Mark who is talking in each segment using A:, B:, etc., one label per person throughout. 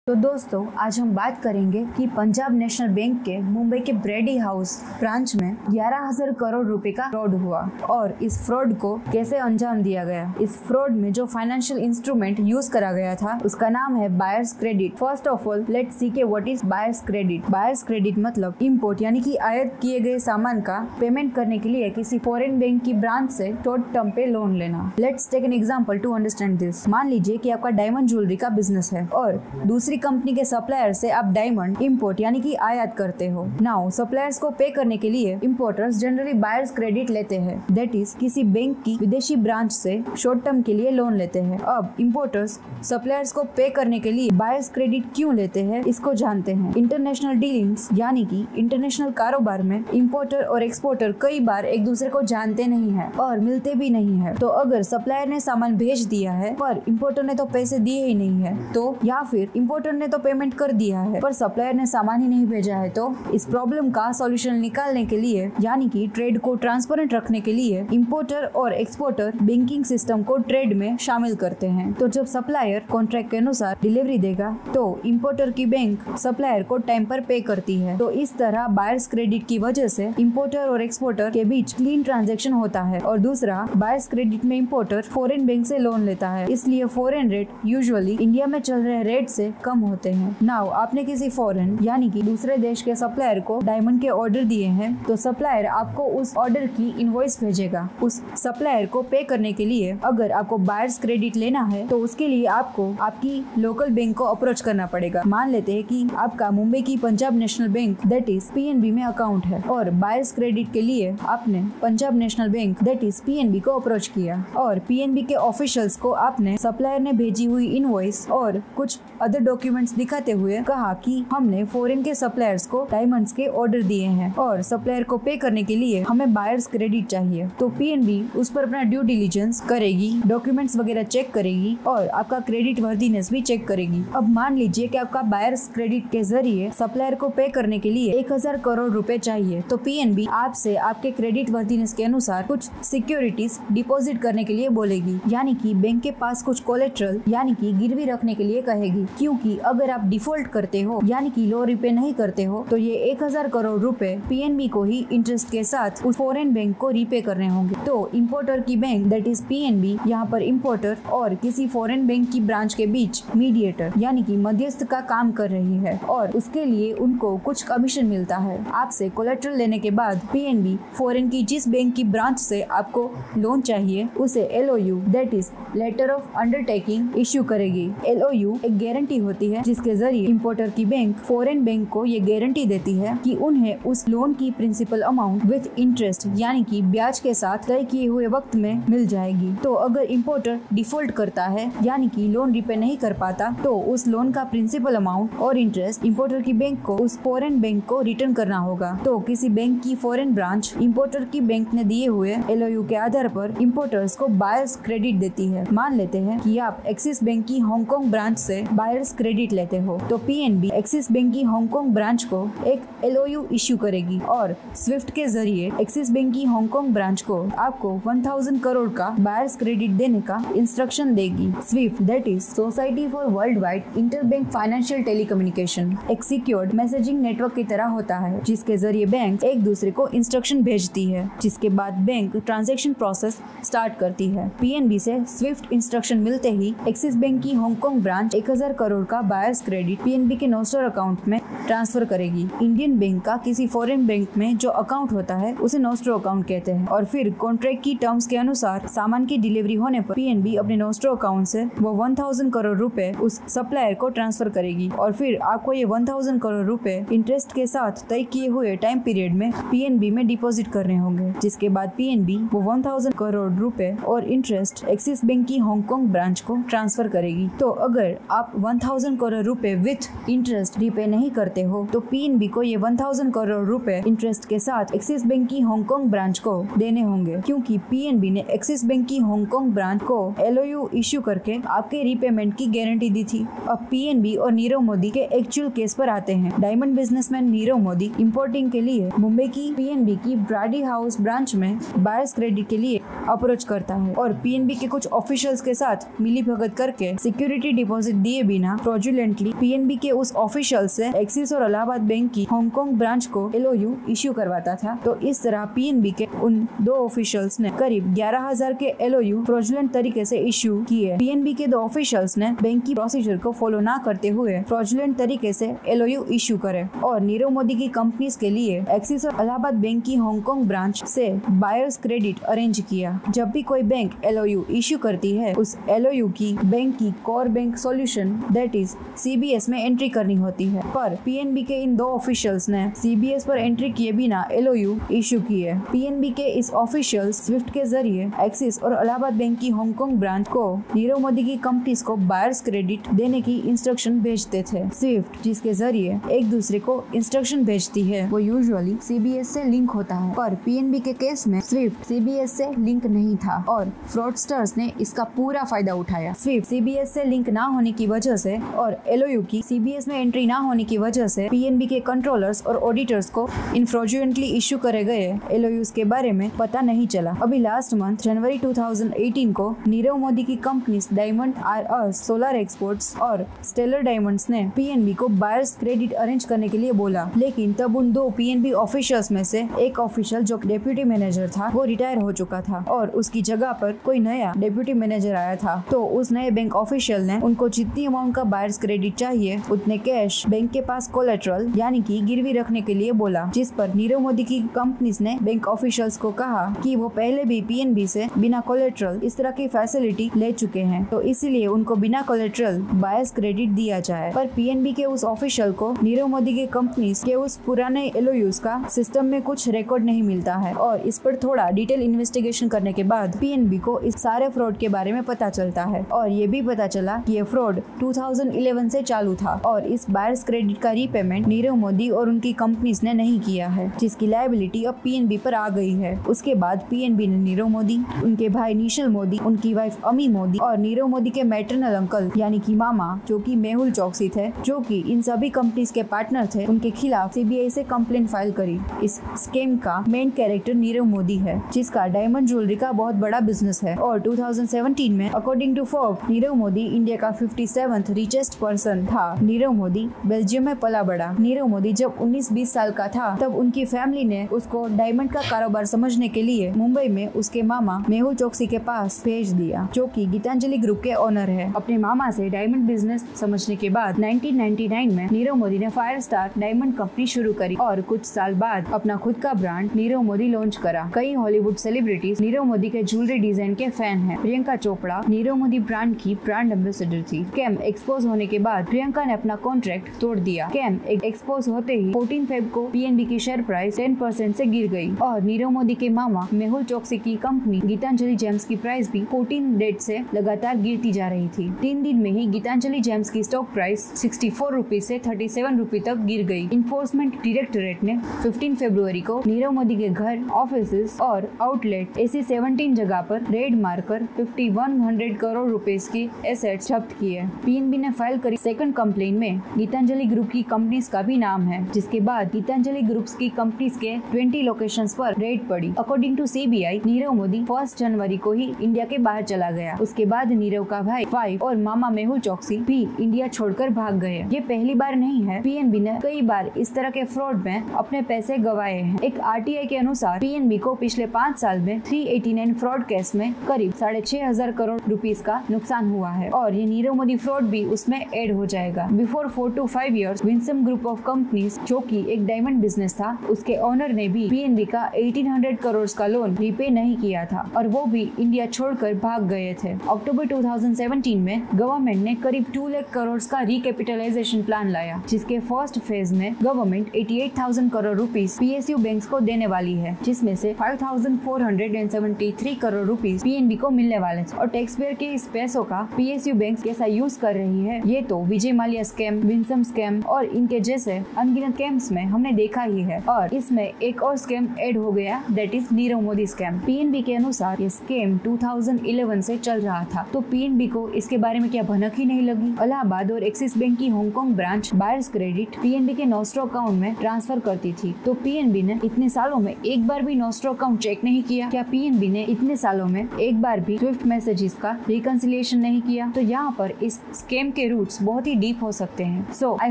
A: तो दोस्तों आज हम बात करेंगे कि पंजाब नेशनल बैंक के मुंबई के ब्रेडी हाउस ब्रांच में 11,000 करोड़ रुपए का फ्रॉड हुआ और इस फ्रॉड को कैसे अंजाम दिया गया। इस फ्रॉड में जो फाइनेंशियल इंस्ट्रूमेंट यूज करा गया था उसका नाम है buyer's credit. First of all let's see के what is buyer's credit. Buyer's credit मतलब इम्पोर्ट यानी कि आयात किए गए सामान का पेमेंट करने के लिए किसी फॉरेन बैंक की ब्रांच से शॉर्ट टर्म पे लोन लेना। Let's take an example to understand this. मान लीजिए कि आपका डायमंड ज्वेलरी का बिजनेस है और दूसरी कंपनी के सप्लायर से आप डायमंड इंपोर्ट यानी कि आयात करते हो। नाउ सप्लायर्स को पे करने के लिए इंपोर्टर्स जनरली बायर्स क्रेडिट लेते हैं, दैट इज किसी बैंक की विदेशी ब्रांच से शॉर्ट टर्म के लिए लोन लेते हैं। अब इंपोर्टर्स सप्लायर्स को पे करने के लिए बायर्स क्रेडिट क्यों लेते हैं इसको जानते हैं। इंटरनेशनल डीलिंग्स यानी कि इंटरनेशनल कारोबार में इंपोर्टर और एक्सपोर्टर कई बार एक दूसरे को जानते नहीं है और मिलते भी नहीं है। तो अगर सप्लायर ने सामान भेज दिया है पर इंपोर्टर ने तो पैसे दिए ही नहीं है तो, या फिर इंपोर्टर ने तो पेमेंट कर दिया है पर सप्लायर ने सामान ही नहीं भेजा है, तो इस प्रॉब्लम का सॉल्यूशन निकालने के लिए यानी कि ट्रेड को ट्रांसपेरेंट रखने के लिए इंपोर्टर और एक्सपोर्टर बैंकिंग सिस्टम को ट्रेड में शामिल करते हैं। तो जब सप्लायर कॉन्ट्रैक्ट के अनुसार डिलीवरी देगा तो इंपोर्टर की बैंक सप्लायर को टाइम पर पे करती है। तो इस तरह बायर्स क्रेडिट की वजह से इंपोर्टर और एक्सपोर्टर के बीच क्लीन ट्रांजैक्शन होता है। और दूसरा, बायर्स क्रेडिट में इंपोर्टर फॉरेन बैंक से लोन लेता है, इसलिए फॉरेन रेट यूजुअली इंडिया में चल रहे रेट से कम होते हैं। नाउ आपने किसी फॉरेन यानी कि दूसरे देश के सप्लायर को डायमंड के ऑर्डर दिए हैं तो सप्लायर आपको उस ऑर्डर की इनवॉइस भेजेगा। उस सप्लायर को पे करने के लिए अगर आपको बायर्स क्रेडिट लेना है तो उसके लिए आपको आपकी लोकल बैंक को अप्रोच करना पड़ेगा। मान लेते हैं कि आपका मुंबई की Punjab national bank that is PNB में अकाउंट है और बायर्स क्रेडिट के लिए आपने Punjab national bank that is PNB को अप्रोच किया और पीएनबी के ऑफिशियल्स को आपने सप्लायर ने भेजी हुई इनवॉइस और कुछ अदर डॉक्यूमेंट्स दिखाते हुए कहा कि हमने फॉरेन के सप्लायर्स को डायमंड्स के ऑर्डर दिए हैं और सप्लायर को पे करने के लिए हमें बायर्स क्रेडिट चाहिए। तो पीएनबी उस पर अपना ड्यू डिलीजेंस करेगी, डॉक्यूमेंट्स वगैरह चेक करेगी और आपका क्रेडिट वर्दीनेस भी चेक करेगी। अब मान लीजिए कि आपका बायर्स क्रेडिट के जरिए सप्लायर को पे करने के लिए 1,000 करोड़ रुपए चाहिए तो पीएनबी आपसे आपके क्रेडिट वर्दीनेस के अनुसार कुछ सिक्योरिटीज डिपॉजिट करने के लिए बोलेगी, यानी कि बैंक के पास कुछ कोलेट्रल यानी कि गिरवी रखने के लिए कहेगी। क्योंकि अगर आप डिफॉल्ट करते हो यानी कि लोन रिपे नहीं करते हो तो ये 1,000 करोड़ रुपए पीएनबी को ही इंटरेस्ट के साथ उस फॉरेन बैंक को रिपे करने होंगे। तो इंपोर्टर की बैंक दैट इज पीएनबी यहाँ पर इंपोर्टर और किसी फॉरेन बैंक की ब्रांच के बीच मीडिएटर यानी कि मध्यस्थ का काम कर रही है और उसके लिए उनको कुछ कमीशन मिलता है। आपसे कोलेट्रल लेने के बाद पीएनबी फॉरेन की जिस बैंक की ब्रांच से आपको लोन चाहिए उसे LOU that is letter of undertaking issue करेगी। एलओयू एक गारंटी होती है जिसके जरिए इंपोर्टर की बैंक फॉरेन बैंक को ये गारंटी देती है कि उन्हें उस लोन की प्रिंसिपल अमाउंट विद इंटरेस्ट यानी कि ब्याज के साथ तय किए हुए वक्त में मिल जाएगी। तो अगर इंपोर्टर डिफॉल्ट करता है यानी कि लोन रिपे नहीं कर पाता तो उस लोन का प्रिंसिपल अमाउंट और इंटरेस्ट इंपोर्टर की बैंक को उस फॉरेन बैंक को रिटर्न करना होगा। तो किसी बैंक की फॉरेन ब्रांच इंपोर्टर की बैंक ने दिए हुए एलओयू के आधार पर इंपोर्टर्स को बायर्स क्रेडिट देती है। मान लेते हैं कि आप एक्सिस बैंक की हांगकांग ब्रांच से बायर्स क्रेडिट लेते हो तो पीएनबी एक्सिस बैंक की हांगकांग ब्रांच को एक एलओयू इश्यू करेगी और स्विफ्ट के जरिए एक्सिस बैंक की हांगकांग ब्रांच को आपको 1,000 करोड़ का बायर्स क्रेडिट देने का इंस्ट्रक्शन देगी। Swift that is society for world wide interbank financial telecommunication एक सिक्योर्ड मैसेजिंग नेटवर्क की तरह होता है जिसके जरिए बैंक एक दूसरे को इंस्ट्रक्शन भेजती है, जिसके बाद बैंक ट्रांजैक्शन प्रोसेस स्टार्ट करती है। पीएनबी से स्विफ्ट इंस्ट्रक्शन मिलते ही एक्सिस बैंक की हांगकांग ब्रांच 1,000 करोड़ का बायर्स क्रेडिट पीएनबी के नोस्टर अकाउंट में ट्रांसफर करेगी। इंडियन बैंक का किसी फॉरेन बैंक में जो अकाउंट होता है उसे नोस्टर अकाउंट कहते हैं और फिर कॉन्ट्रैक्ट की टर्म्स के अनुसार सामान की डिलीवरी होने पर पीएनबी अपने नोस्टर अकाउंट से वो 1,000 करोड़ रुपए उस सप्लायर को ट्रांसफर करेगी और फिर आपको ये 1,000 करोड़ रुपए इंटरेस्ट के साथ तय किए हुए टाइम पीरियड में पीएनबी में डिपॉजिट करने होंगे, जिसके बाद पीएनबी वो 1,000 करोड़ रुपए और इंटरेस्ट एक्सिस बैंक की हांगकांग ब्रांच को ट्रांसफर करेगी। तो अगर आप 1,000 करोड़ रुपए विथ इंटरेस्ट रिपे नहीं करते हो तो पीएनबी को ये 1,000 करोड़ रुपए इंटरेस्ट के साथ एक्सिस बैंक की हांगकांग ब्रांच को देने होंगे, क्योंकि पीएनबी ने एक्सिस बैंक की हांगकांग ब्रांच को एलओयू इश्यू करके आपके रीपेमेंट की गारंटी दी थी। अब पीएनबी और नीरव मोदी के एक्चुअल केस पर आते हैं। Diamond businessman Nirav Modi importing के लिए मुंबई की पीएनबी की ब्रेडी हाउस ब्रांच में बायर्स क्रेडिट के लिए अप्रोच करता है और पीएनबी के कुछ ऑफिशियल्स के साथ मिली भगत करके सिक्योरिटी डिपॉजिट दिए बिना फ्रॉडुलेंटली पीएनबी के उस ऑफिशियल से एक्सिस और इलाहाबाद बैंक की हांगकांग ब्रांच को LOU इश्यू करवाता था। तो इस तरह पीएनबी के उन दो ऑफिशियल्स ने करीब 11,000 के LOU फ्रॉडुलेंट तरीके से इश्यू किए। पीएनबी के दो ऑफिशियल्स ने बैंक की प्रोसीजर को फॉलो ना करते हुए फ्रॉडुलेंट तरीके से LOU इश्यू करे और नीरव मोदी की कंपनीज के लिए एक्सिस और इलाहाबाद बैंक की हांगकांग ब्रांच से बायर्स क्रेडिट अरेंज किया। जब भी कोई बैंक LOU इश्यू करती है, उस LOU की बैंक की core bank solution that is CBS में एंट्री करनी होती है। पर पीएनबी के इन दो ऑफिशियल्स ने CBS पर एंट्री किए बिना LOU इश्यू किए। पीएनबी के इस ऑफिशियल स्विफ्ट के जरिए एक्सिस और इलाहाबाद बैंक की हांगकांग ब्रांच को नीरव मोदी की कंपनीज को बायर्स क्रेडिट देने की इंस्ट्रक्शन भेजते थे। स्विफ्ट जिसके जरिए एक दूसरे को इंस्ट्रक्शन भेजती है, वो यूजुअली CBS से लिंक होता है। पर पीएनबी के केस में स्विफ्ट CBS से लिंक नहीं था और फ्रॉडस्टर्स ने इसका पूरा फायदा उठाया। स्विफ्ट CBS से लिंक ना होने की वजह से और LOU की CBS में एंट्री ना होने की वजह से पीएनबी के कंट्रोलर्स और ऑडिटर्स को इन फ्रॉडुलेंटली इश्यू करे गए LOUs के बारे में पता नहीं चला। अभी लास्ट मंथ जनवरी 2018 को नीरव मोदी की companies diamond R solar exports और स्टेलर डायमंड्स ने पीएनबी को बायर्स क्रेडिट अरेंज करने के लिए बोला, लेकिन तब उन दो पीएनबी ऑफिशियल्स में से एक ऑफिशियल जो डेप्यूटी मैनेजर था वो रिटायर हो चुका था और उसकी जगह पर कोई नया डेप्यूटी मैनेजर आया था। तो उस नए बैंक ऑफिशियल ने उनको जितनी अमाउंट का बायर्स क्रेडिट चाहिए उतने कैश बैंक के पास कोलेटरल यानी कि गिरवी रखने के लिए बोला, जिस पर नीरव मोदी की कंपनीज ने बैंक ऑफिशियल्स को कहा कि वो पहले भी पीएनबी से बिना कोलेटरल इस तरह की फैसिलिटी ले चुके हैं, तो इसीलिए उनको बिना कोलेटरल बायर्स क्रेडिट दिया जाए। पर पीएनबी के उस ऑफिशियल को नीरव मोदी के कंपनीज के उस पुराने LOUs का सिस्टम में कुछ रिकॉर्ड नहीं मिलता है और इस पर थोड़ा डिटेल इन्वेस्टिगेशन करने के बाद पीएनबी को इस सारे फ्रॉड के बारे में पता चलता है और ये भी पता चला कि ये फ्रॉड 2011 से चालू था और इस बायर्स क्रेडिट का रीपेमेंट नीरव मोदी और उनकी कंपनीज ने नहीं किया है, जिसकी लायबिलिटी अब पीएनबी पर आ गई है। उसके बाद पीएनबी ने नीरव मोदी, उनके भाई निशिल मोदी, उनकी वाइफ अमी मोदी और नीरव मोदी के मैटरनल अंकल यानी कि मामा जो कि मेहुल चौकसी थे, जो कि इन सभी कंपनीज के पार्टनर थे, उनके खिलाफ CBI से कंप्लेंट फाइल करी। इस स्कीम का मेन कैरेक्टर नीरव मोदी है, जिसका डायमंड ज्वेलरी का बहुत बड़ा बिजनेस है और 2017 में according to Forbes Nirav Modi India का 57th रिचेस्ट पर्सन था। नीरव मोदी बेल्जियम में पला बड़ा। नीरव मोदी जब 19-20 साल का था तब उनकी फैमिली ने उसको डायमंड का कारोबार समझने के लिए मुंबई में उसके मामा मेहुल चौकसी के पास भेज दिया, जो कि गीतांजलि ग्रुप के ओनर है। अपने मामा से डायमंड बिजनेस समझने के बाद 1999 में नीरव मोदी ने फायर स्टार डायमंड कंपनी शुरू करी और कुछ साल बाद अपना खुद का ब्रांड नीरव मोदी लॉन्च करा। कई हॉलीवुड सेलिब्रिटीज नीरव मोदी के ज्वेलरी डिजाइन के फैन हैं। प्रियंका चोपड़ा नीरव मोदी ब्रांड की ब्रांड एम्बेसडर थी। स्कैम एक्सपोज होने के बाद प्रियंका ने अपना कॉन्ट्रैक्ट तोड़ दिया। स्कैम एक्सपोज होते ही 14 फेब को पीएनबी की शेयर प्राइस 10% से गिर गई और नीरव मोदी के मामा मेहुल चौकसी की कंपनी गीतांजलि जेम्स की प्राइस भी 14 डेट से लगातार गिरती जा रही थी। 3 दिन में ही गीतांजलि जेम्स की स्टॉक प्राइस 64 रुपए से 37 रुपए तक गिर गई। इन्फोर्समेंट डायरेक्टोरेट ने 15 फरवरी को नीरव मोदी के घर, ऑफिस और आउटलेट ऐसी 17 जगह पर रेड मारकर 5100 करोड़ रुपए की एसेट्स जब्त किए। पीएनबी ने फाइल करी सेकंड कंप्लेन में गीतांजलि ग्रुप की कंपनीज का भी नाम है, जिसके बाद गीतांजलि ग्रुप्स की कंपनीज के 20 लोकेशंस पर रेड पड़ी। According to CBI Nirav Modi 1 जनवरी को ही इंडिया के बाहर चला गया। उसके बाद नीरव का भाई वाइफ और मामा मेहुल चौकसी भी इंडिया छोड़कर भाग गए। ये पहली बार नहीं है, पीएनबी ने कई बार इस तरह के फ्रॉड में अपने पैसे गंवाए हैं। एक RTI के अनुसार पीएनबी को पिछले 5 साल में 389 फ्रॉड केस में करीब 6,500 करोड़ रुपीस का नुकसान हुआ है और ये नीरव मोदी फ्रॉड भी उसमें ऐड हो जाएगा। Before 4 to 5 years Winsome group of companies जो कि एक डायमंड बिजनेस था, उसके ओनर ने भी पीएनबी का 1800 करोड़ का लोन रीपे नहीं किया था और वो भी इंडिया छोड़कर भाग गए थे। अक्टूबर 2017 में गवर्नमेंट ने करीब 2 लाख करोड़ का रिकैपिटलाइजेशन प्लान लाया, जिसके फर्स्ट फेज में government 88,000 crore rupees PSU banks को देने वाली है, जिसमें से 5,473 करोड़ रुपीस पीएनबी को मिलने वाले थे। और टैक्स पेयर के इस पैसों का PSU बैंक्स कैसा यूज कर रही है, ये तो Vijay Mallya scam, Winsome scam और इनके जैसे अनगिनत स्कैम्स में हमने देखा ही है। और इसमें एक और स्कैम ऐड हो गया, that is Nirav Modi scam. PNB के अनुसार ये स्कैम 2011 से चल रहा था, तो पीएनबी को इसके बारे में क्या भनक ही नहीं लगी। इलाहाबाद और एक्सिस बैंक की Hong Kong branch buyers credit PNB के नोस्ट्रो अकाउंट में ट्रांसफर करती थी, तो पीएनबी ने इतने सालों में एक बार भी नोस्ट्रो अकाउंट चेक नहीं किया। क्या पीएनबी ने इतने सालों में एक बार भी स्विफ्ट मैसेजेस का रिकंसिलिएशन नहीं किया? तो यहाँ पर इस स्कैम के रूट्स बहुत ही डीप हो सकते हैं। So I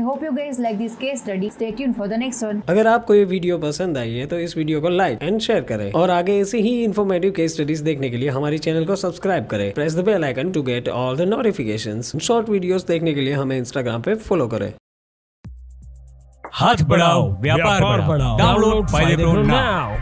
A: hope you guys like this case study. Stay tuned for the next one.
B: अगर आपको ये वीडियो पसंद आई है तो इस वीडियो को लाइक एंड शेयर करें और आगे ऐसे ही इन्फॉर्मेटिव केस स्टडीज देखने के लिए हमारे चैनल को सब्सक्राइब करें। Press the bell icon to get all the notifications. Short videos देखने के लिए हमें इंस्टाग्राम पे फॉलो करें।
C: हाथ बढ़ाओ, व्यापार बढ़ाओ। डाउनलोड फायदे प्रो नाउ।